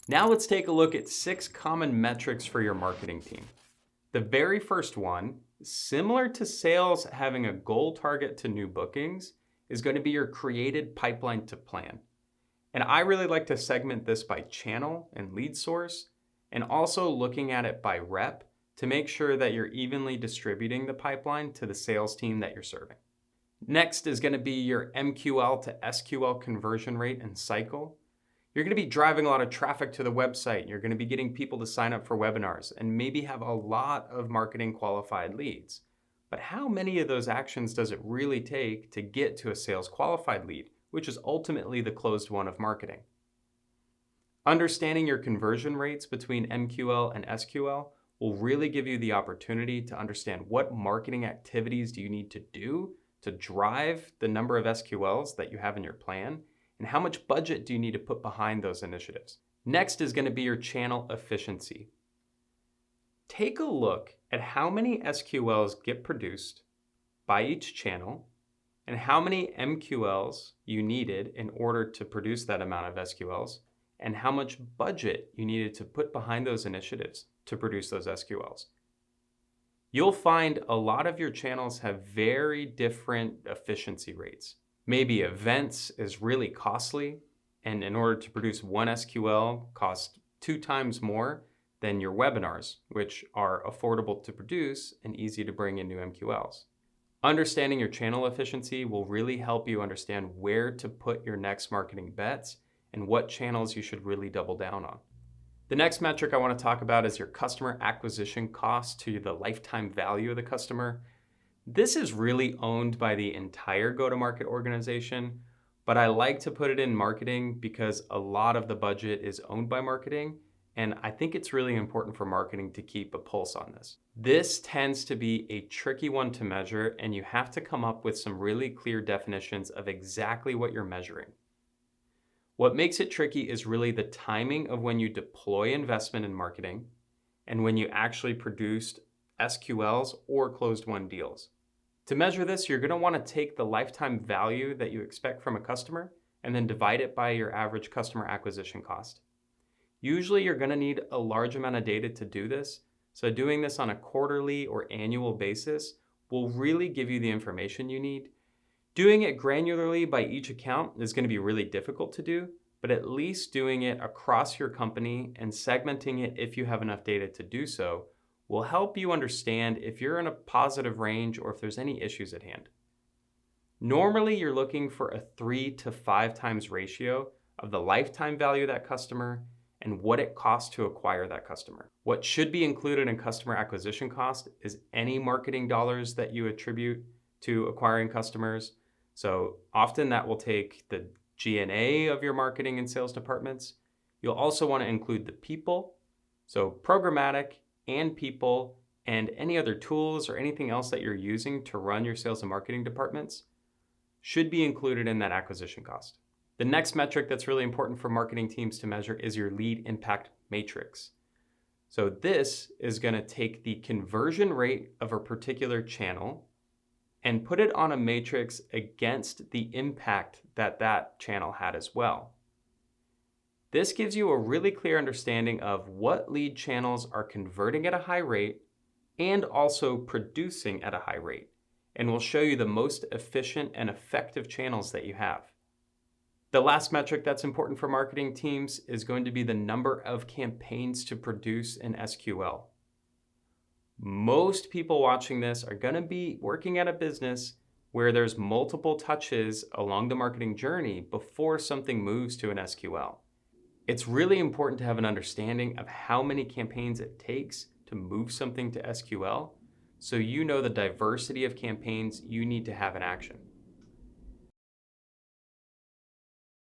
Now let's take a look at 6 common metrics for your marketing team. The very first one, similar to sales having a goal target to new bookings, is going to be your created pipeline to plan. And I really like to segment this by channel and lead source, and also looking at it by rep to make sure that you're evenly distributing the pipeline to the sales team that you're serving. Next is going to be your MQL to SQL conversion rate and cycle. You're going to be driving a lot of traffic to the website. You're going to be getting people to sign up for webinars and maybe have a lot of marketing qualified leads. But how many of those actions does it really take to get to a sales qualified lead, which is ultimately the closed one of marketing? Understanding your conversion rates between MQL and SQL will really give you the opportunity to understand what marketing activities do you need to do to drive the number of SQLs that you have in your plan, and how much budget do you need to put behind those initiatives. Next is going to be your channel efficiency. Take a look at how many SQLs get produced by each channel and how many MQLs you needed in order to produce that amount of SQLs, and how much budget you needed to put behind those initiatives to produce those SQLs. You'll find a lot of your channels have very different efficiency rates. Maybe events is really costly, and in order to produce one SQL costs 2 times more than your webinars, which are affordable to produce and easy to bring in new MQLs. Understanding your channel efficiency will really help you understand where to put your next marketing bets and what channels you should really double down on. The next metric I want to talk about is your customer acquisition cost to the lifetime value of the customer. This is really owned by the entire go-to-market organization, but I like to put it in marketing because a lot of the budget is owned by marketing, and I think it's really important for marketing to keep a pulse on this. This tends to be a tricky one to measure, and you have to come up with some really clear definitions of exactly what you're measuring. What makes it tricky is really the timing of when you deploy investment in marketing and when you actually produced SQLs or closed won deals. To measure this, you're going to want to take the lifetime value that you expect from a customer and then divide it by your average customer acquisition cost. Usually you're going to need a large amount of data to do this, so doing this on a quarterly or annual basis will really give you the information you need. Doing it granularly by each account is going to be really difficult to do, but at least doing it across your company and segmenting it if you have enough data to do so will help you understand if you're in a positive range or if there's any issues at hand. Normally, you're looking for a 3 to 5 times ratio of the lifetime value of that customer and what it costs to acquire that customer. What should be included in customer acquisition cost is any marketing dollars that you attribute to acquiring customers. So often that will take the G&A of your marketing and sales departments. You'll also want to include the people, so programmatic and people, and any other tools or anything else that you're using to run your sales and marketing departments should be included in that acquisition cost. The next metric that's really important for marketing teams to measure is your lead impact matrix. So this is going to take the conversion rate of a particular channel and put it on a matrix against the impact that that channel had as well. This gives you a really clear understanding of what lead channels are converting at a high rate and also producing at a high rate, and will show you the most efficient and effective channels that you have. The last metric that's important for marketing teams is going to be the number of campaigns to produce in SQL. Most people watching this are going to be working at a business where there's multiple touches along the marketing journey before something moves to an SQL. It's really important to have an understanding of how many campaigns it takes to move something to SQL, so you know the diversity of campaigns you need to have in action.